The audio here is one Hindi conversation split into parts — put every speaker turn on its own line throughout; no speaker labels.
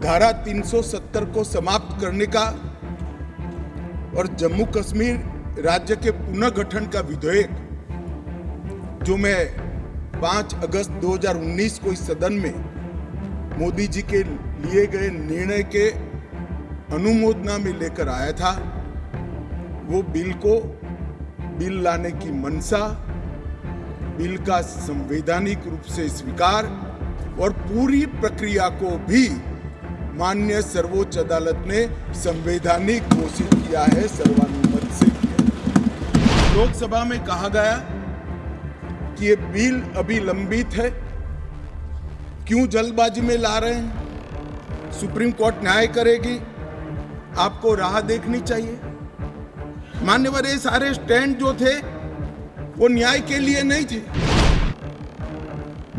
धारा 370 को समाप्त करने का और जम्मू कश्मीर राज्य के पुनर्गठन का विधेयक जो मैं 5 अगस्त 2019 को इस सदन में मोदी जी के लिए गए निर्णय के अनुमोदना में लेकर आया था, वो बिल लाने की मंशा, बिल का संवैधानिक रूप से स्वीकार और पूरी प्रक्रिया को भी माननीय सर्वोच्च अदालत ने संवैधानिक घोषित किया है, सर्वानुमत से किया। लोकसभा में कहा गया कि ये बिल अभी लंबित है, क्यों जल्दबाजी में ला रहे हैं? सुप्रीम कोर्ट न्याय करेगी, आपको राह देखनी चाहिए। मान्यवर, ये सारे स्टैंड जो थे वो न्याय के लिए नहीं थे।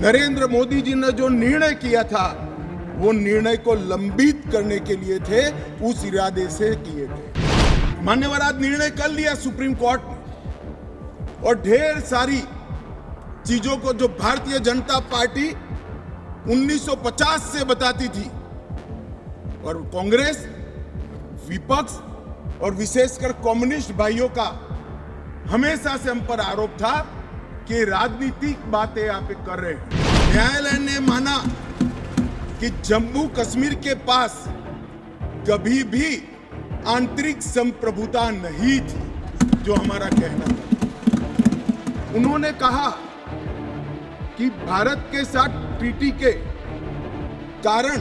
नरेंद्र मोदी जी ने जो निर्णय किया था वो निर्णय को लंबित करने के लिए थे, उस इरादे से किए थे। मान्यवर, आज निर्णय कर लिया सुप्रीम कोर्ट ने और ढेर सारी चीजों को जो भारतीय जनता पार्टी 1950 से बताती थी और कांग्रेस, विपक्ष और विशेषकर कम्युनिस्ट भाइयों का हमेशा से हम पर आरोप था कि राजनीतिक बातें आप कर रहे हैं। न्यायालय ने माना कि जम्मू कश्मीर के पास कभी भी आंतरिक संप्रभुता नहीं थी, जो हमारा कहना था। उन्होंने कहा कि भारत के साथ ट्रीटी के कारण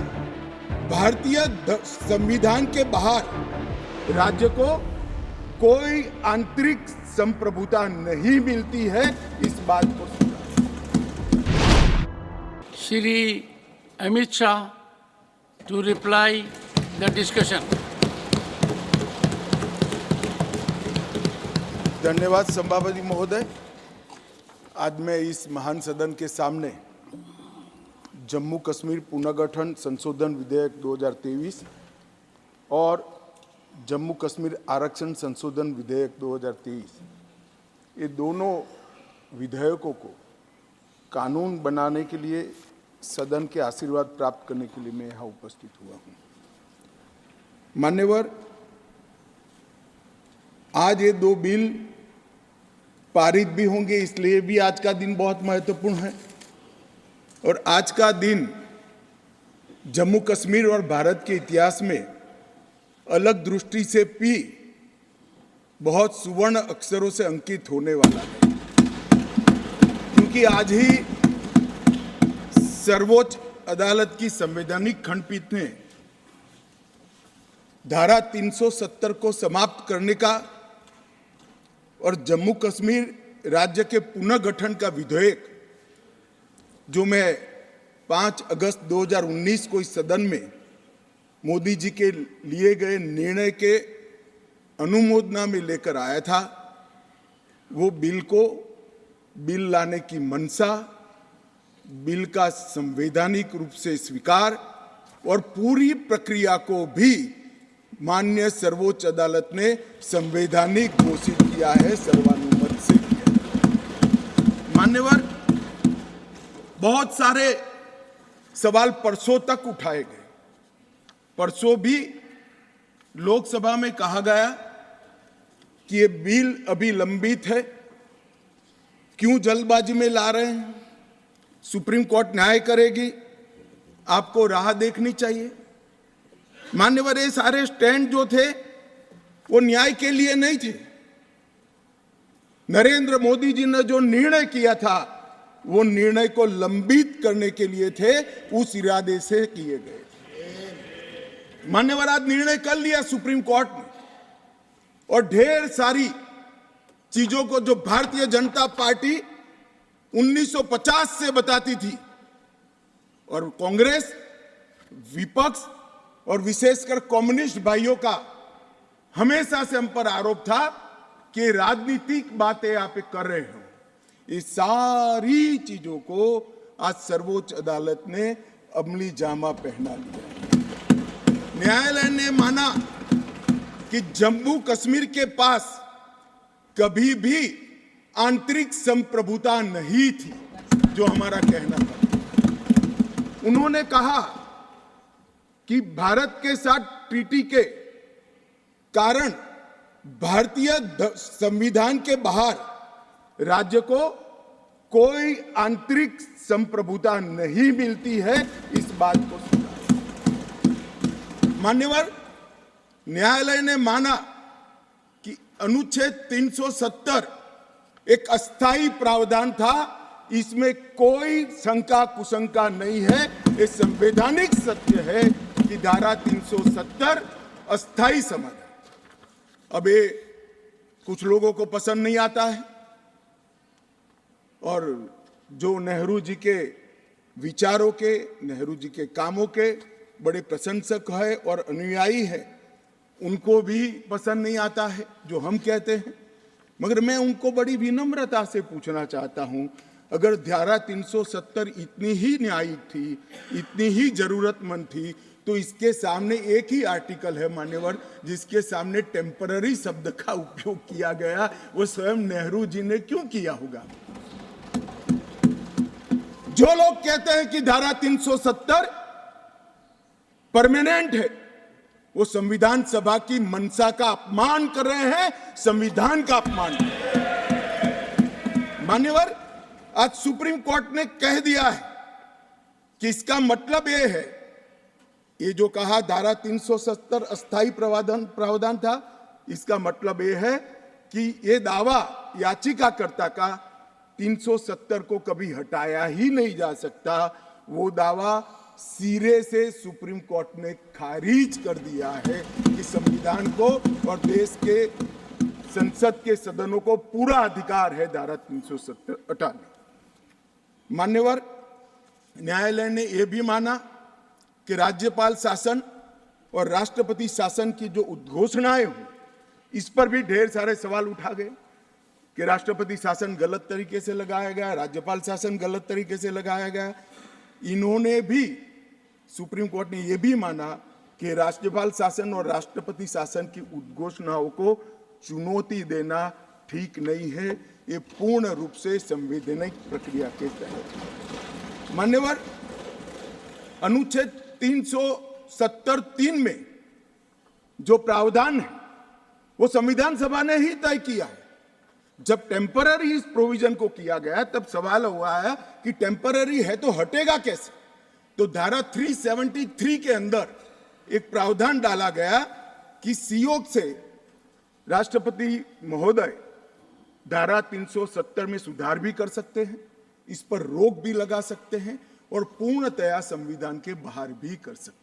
भारतीय संविधान के बाहर राज्य को कोई आंतरिक संप्रभुता नहीं मिलती है। इस बात को
Shri Amit Shah to reply the discussion.
धन्यवाद सभापति महोदय। आज मैं इस महान सदन के सामने जम्मू कश्मीर पुनर्गठन संशोधन विधेयक 2023 और जम्मू कश्मीर आरक्षण संशोधन विधेयक 2023, ये दोनों विधेयकों को कानून बनाने के लिए सदन के आशीर्वाद प्राप्त करने के लिए मैं यहाँ उपस्थित हुआ हूँ। मान्यवर, आज ये दो बिल पारित भी होंगे, इसलिए भी आज का दिन बहुत महत्वपूर्ण है। और आज का दिन जम्मू कश्मीर और भारत के इतिहास में अलग दृष्टि से भी बहुत सुवर्ण अक्षरों से अंकित होने वाला है, क्योंकि आज ही सर्वोच्च अदालत की संवैधानिक खंडपीठ ने धारा 370 को समाप्त करने का और जम्मू कश्मीर राज्य के पुनर्गठन का विधेयक जो मैं 5 अगस्त 2019 को इस सदन में मोदी जी के लिए गए निर्णय के अनुमोदना में लेकर आया था, वो बिल लाने की मंशा, बिल का संवैधानिक रूप से स्वीकार और पूरी प्रक्रिया को भी माननीय सर्वोच्च अदालत ने संवैधानिक घोषित किया है, सर्वानुमत से किया। मान्यवर, बहुत सारे सवाल परसों तक उठाए गए। परसों भी लोकसभा में कहा गया कि ये बिल अभी लंबित है, क्यों जल्दबाजी में ला रहे हैं? सुप्रीम कोर्ट न्याय करेगी, आपको राह देखनी चाहिए। मान्यवर, ये सारे स्टैंड जो थे वो न्याय के लिए नहीं थे। नरेंद्र मोदी जी ने जो निर्णय किया था वो निर्णय को लंबित करने के लिए थे, उस इरादे से किए गए थे। मान्यवर, आज निर्णय कर लिया सुप्रीम कोर्ट ने और ढेर सारी चीजों को जो भारतीय जनता पार्टी 1950 से बताती थी और कांग्रेस, विपक्ष और विशेषकर कम्युनिस्ट भाइयों का हमेशा से हम पर आरोप था कि राजनीतिक बातें आप कर रहे हो। इस सारी चीजों को आज सर्वोच्च अदालत ने अमली जामा पहना दिया। न्यायालय ने माना कि जम्मू कश्मीर के पास कभी भी आंतरिक संप्रभुता नहीं थी, जो हमारा कहना था। उन्होंने कहा कि भारत के साथ ट्रीटी के कारण भारतीय संविधान के बाहर राज्य को कोई आंतरिक संप्रभुता नहीं मिलती है, इस बात को सुना। मान्यवर न्यायालय ने माना कि अनुच्छेद 370 एक अस्थायी प्रावधान था, इसमें कोई शंका कुशंका नहीं है, ये संवैधानिक सत्य है कि धारा 370 अस्थायी समाधान। अब ये कुछ लोगों को पसंद नहीं आता है और जो नेहरू जी के विचारों के, नेहरू जी के कामों के बड़े प्रशंसक है और अनुयायी है, उनको भी पसंद नहीं आता है जो हम कहते हैं। मगर मैं उनको बड़ी विनम्रता से पूछना चाहता हूं, अगर धारा 370 इतनी ही न्यायिक थी, इतनी ही जरूरतमंद थी, तो इसके सामने एक ही आर्टिकल है मान्यवर जिसके सामने टेम्पररी शब्द का उपयोग किया गया, वो स्वयं नेहरू जी ने क्यों किया होगा? जो लोग कहते हैं कि धारा 370 परमानेंट है, वो संविधान सभा की मंशा का अपमान कर रहे हैं, संविधान का अपमान कर रहे हैं। मान्यवर आज सुप्रीम कोर्ट ने कह दिया है कि इसका मतलब यह है, ये जो कहा धारा 370 अस्थायी प्रावधान था, इसका मतलब यह है कि ये दावा याचिकाकर्ता का 370 को कभी हटाया ही नहीं जा सकता। वो दावा सिरे से सुप्रीम कोर्ट ने खारिज कर दिया है कि संविधान को और देश के संसद के सदनों को पूरा अधिकार है धारा 370 हटाने। मान्यवर न्यायालय ने यह भी माना कि राज्यपाल शासन और राष्ट्रपति शासन की जो उद्घोषणाएं हुई, इस पर भी ढेर सारे सवाल उठा गए कि राष्ट्रपति शासन गलत तरीके से लगाया गया, राज्यपाल शासन गलत तरीके से लगाया गया। इन्होंने भी, सुप्रीम कोर्ट ने यह भी माना कि राज्यपाल शासन और राष्ट्रपति शासन की उद्घोषणाओं को चुनौती देना ठीक नहीं है, ये पूर्ण रूप से संवैधानिक प्रक्रिया के तहत। मान्यवर अनुच्छेद 370(3) में जो प्रावधान है वो संविधान सभा ने ही तय किया है। जब टेम्पररी इस प्रोविजन को किया गया तब सवाल हुआ है कि टेम्पररी है तो हटेगा कैसे? तो धारा 373 के अंदर एक प्रावधान डाला गया कि संयोग से राष्ट्रपति महोदय धारा 370 में सुधार भी कर सकते हैं, इस पर रोक भी लगा सकते हैं और पूर्णतया संविधान के बाहर भी कर सकते हैं।